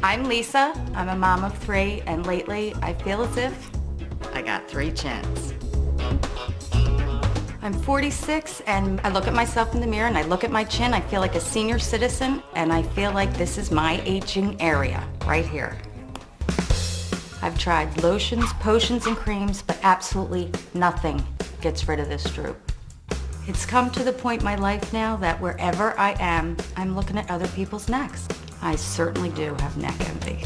I'm Lisa. I'm a mom of 3, and lately I feel as if I got 3 chins. I'm 46, and I look at myself in the mirror, and I look at my chin. I feel like a senior citizen, and I feel like this is my aging area right here. I've tried lotions, potions, and creams, but absolutely nothing gets rid of this droop. It's come to the point in my life now that wherever I am, I'm looking at other people's necks. I certainly do have neck envy.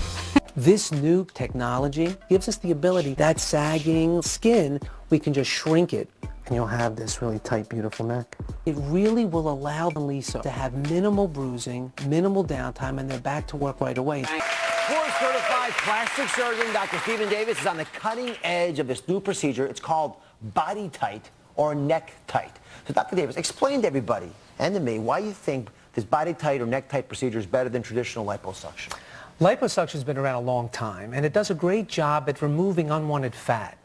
This new technology gives us the ability, that sagging skin, we can just shrink it and you'll have this really tight, beautiful neck. It really will allow Lisa to have minimal bruising, minimal downtime, and they're back to work right away. Board-certified plastic surgeon Dr. Stephen Davis is on the cutting edge of this new procedure. It's called BodyTite or NeckTite. So Dr. Davis, explain to everybody and to me why you think this BodyTite or NeckTite procedure is better than traditional liposuction. Liposuction has been around a long time, and it does a great job at removing unwanted fat.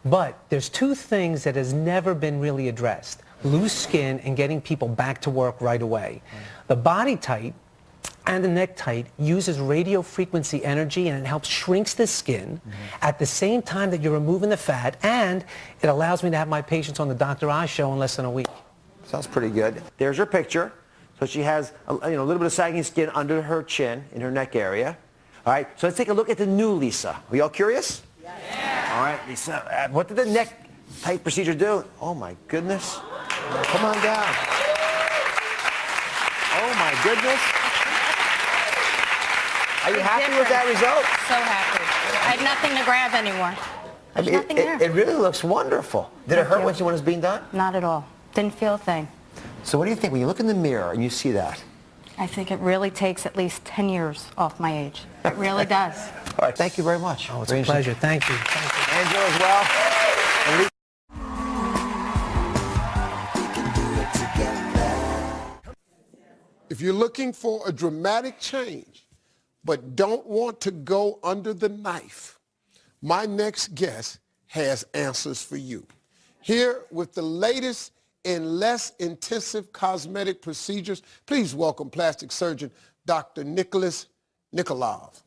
But there's 2 things that has never been really addressed: loose skin and getting people back to work right away. The BodyTite and the NeckTite uses radio frequency energy, and it helps shrinks the skin at the same time that you're removing the fat, and it allows me to have my patients on the Dr. Oz show in less than a week. Sounds pretty good. There's her picture. So she has a little bit of sagging skin under her chin in her neck area. All right, so let's take a look at the new Lisa. Are you all curious? Yeah. All right, Lisa, what did the NeckTite procedure do? Oh my goodness. Come on down. Oh my goodness. Are you happy with that result? So happy. I have nothing to grab anymore. There's nothing there. It really looks wonderful. Did it hurt when it was being done? Not at all. Didn't feel a thing. So what do you think when you look in the mirror and you see that? I think it really takes at least 10 years off my age. It really does. All right, thank you very much. Oh, it's a pleasure. Thank you. Thank you. Angela as well. And if you're looking for a dramatic change, but don't want to go under the knife, my next guest has answers for you. Here with the latest in less intensive cosmetic procedures, please welcome plastic surgeon Dr. Nicholas Nikolov.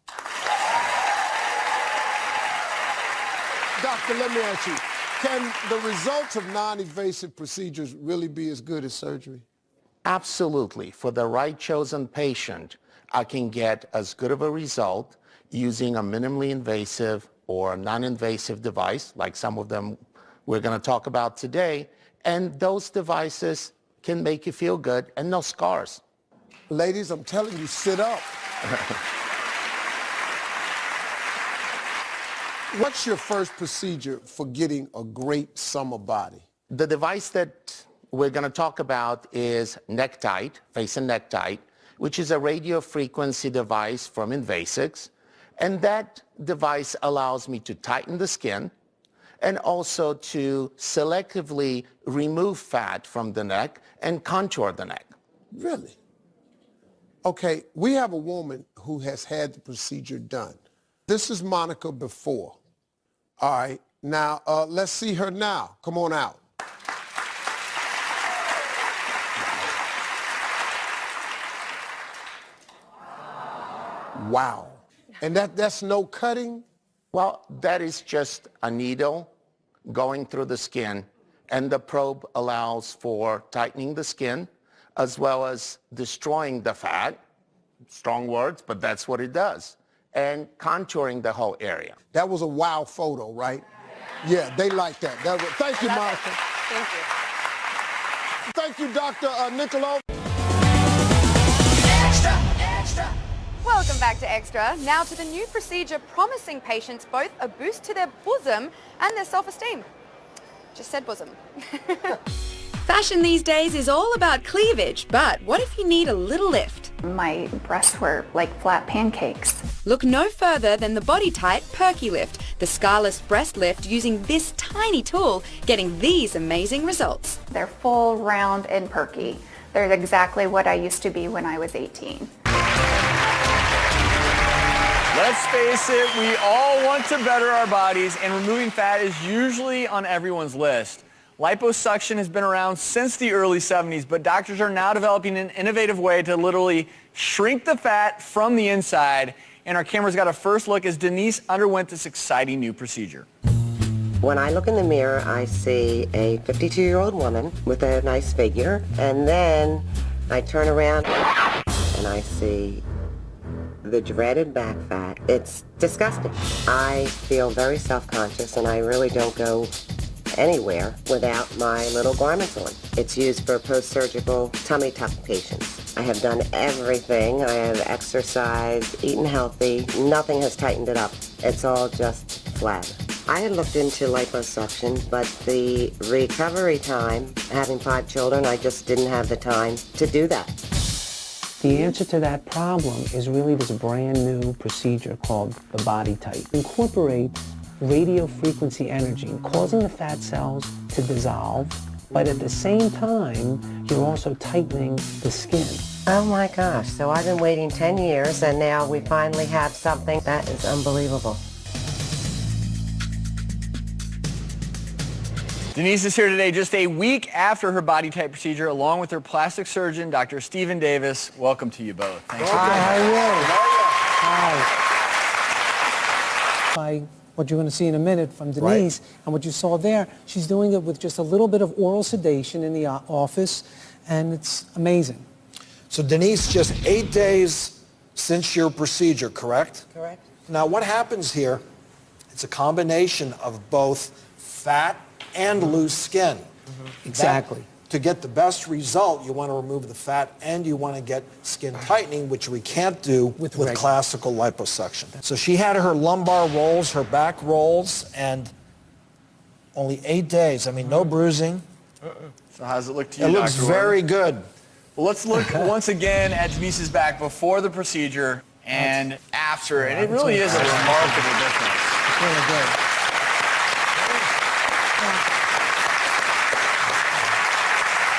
Doctor, let me ask you, can the results of non-invasive procedures really be as good as surgery? Absolutely. For the right chosen patient, I can get as good of a result using a minimally invasive or non-invasive device, like some of them we're going to talk about today, and those devices can make you feel good and no scars. Ladies, I'm telling you, sit up. What's your first procedure for getting a great summer body? The device that we're going to talk about is NeckTite, Face and NeckTite, which is a radio frequency device from Invasics. And that device allows me to tighten the skin and also to selectively remove fat from the neck and contour the neck. Really? Okay, we have a woman who has had the procedure done. This is Monica before. All right, now let's see her now. Come on out. Wow. And that's no cutting? Well, that is just a needle going through the skin, and the probe allows for tightening the skin as well as destroying the fat. Strong words, but that's what it does. And contouring the whole area. That was a wow photo, right? Yeah, they like that. Thank you, Monica. Thank you. Thank you, Dr. Nikolov. Welcome back to Extra. Now to the new procedure promising patients both a boost to their bosom and their self-esteem. Just said bosom. Fashion these days is all about cleavage, but what if you need a little lift? My breasts were like flat pancakes. Look no further than the BodyTite Perky Lift, the scarless breast lift using this tiny tool, getting these amazing results. They're full, round, and perky. They're exactly what I used to be when I was 18. Let's face it, we all want to better our bodies, and removing fat is usually on everyone's list. Liposuction has been around since the early 70s, but doctors are now developing an innovative way to literally shrink the fat from the inside and our camera's got a first look as Denise underwent this exciting new procedure. When I look in the mirror, I see a 52-year-old woman with a nice figure, and then I turn around and I see the dreaded back fat. It's disgusting. I feel very self-conscious, and I really don't go anywhere without my little garments on. It's used for post-surgical tummy tuck patients. I have done everything. I have exercised, eaten healthy. Nothing has tightened it up. It's all just flab. I had looked into liposuction, but the recovery time, having 5 children, I just didn't have the time to do that. The answer to that problem is really this brand new procedure called the BodyTite. It incorporates radio frequency energy, causing the fat cells to dissolve, but at the same time, you're also tightening the skin. Oh my gosh, so I've been waiting 10 years, and now we finally have something that is unbelievable. Denise is here today just a week after her BodyTite procedure, along with her plastic surgeon, Dr. Stephen Davis. Welcome to you both. Thanks for being here. Hi, how are you? Hi. What you're going to see in a minute from Denise, and what you saw there, she's doing it with just a little bit of oral sedation in the office, and it's amazing. So Denise, just 8 days since your procedure, correct? Correct. Now what happens here, it's a combination of both fat and loose skin. Exactly. To get the best result, you want to remove the fat and you want to get skin tightening, which we can't do with classical liposuction. So she had her lumbar rolls, her back rolls, and only 8 days. I mean, no bruising. So how does it look to you, It looks Dr. very good. Well, let's look once again at Denise's back before the procedure and after, and it really is a remarkable difference. It's really good.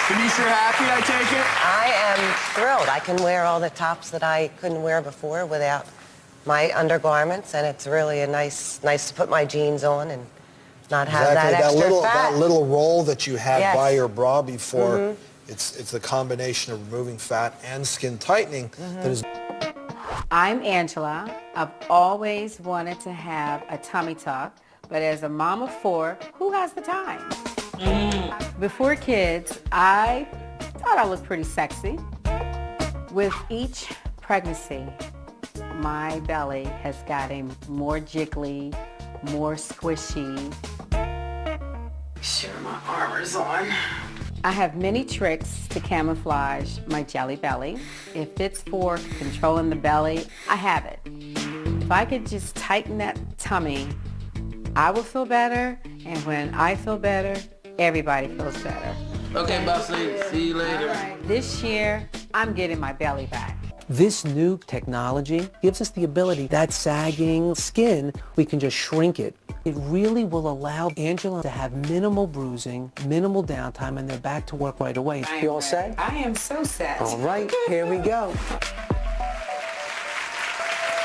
Denise, you're happy, I take it? I am thrilled. I can wear all the tops that I couldn't wear before without my undergarments, and it's really a nice to put my jeans on and not have that extra fat. That little roll that you had Yes. by your bra before, it's the combination of removing fat and skin tightening that is. I'm Angela. I've always wanted to have a tummy tuck, but as a mom of 4, who has the time? Before kids, I thought I looked pretty sexy. With each pregnancy, my belly has gotten more jiggly, more squishy. Sure, my armor's on. I have many tricks to camouflage my jelly belly. If it's for controlling the belly, I have it. If I could just tighten that tummy, I will feel better, and when I feel better, everybody feels better. Okay, Bussy, see you later. All right. This year, I'm getting my belly back. This new technology gives us the ability, that sagging skin, we can just shrink it. It really will allow Angela to have minimal bruising, minimal downtime, and they're back to work right away. You all set? I am so set. All right, here we go.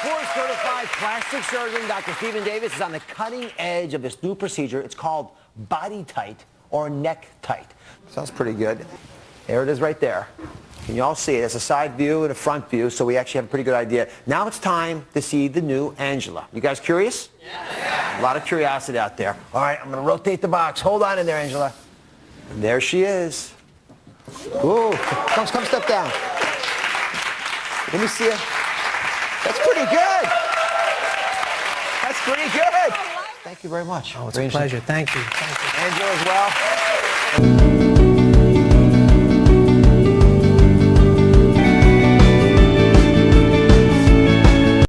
Board-certified plastic surgeon Dr. Stephen Davis is on the cutting edge of this new procedure. It's called BodyTite or NeckTite. Sounds pretty good. There it is right there. Can you all see it? It's a side view and a front view, so we actually have a pretty good idea. Now it's time to see the new Angela. You guys curious? Yeah. A lot of curiosity out there. All right, I'm going to rotate the box. Hold on in there, Angela. And there she is. Ooh, come step down. Let me see it. That's pretty good. That's pretty good. Thank you very much. Oh, it's a pleasure. Thank you. Angela as well.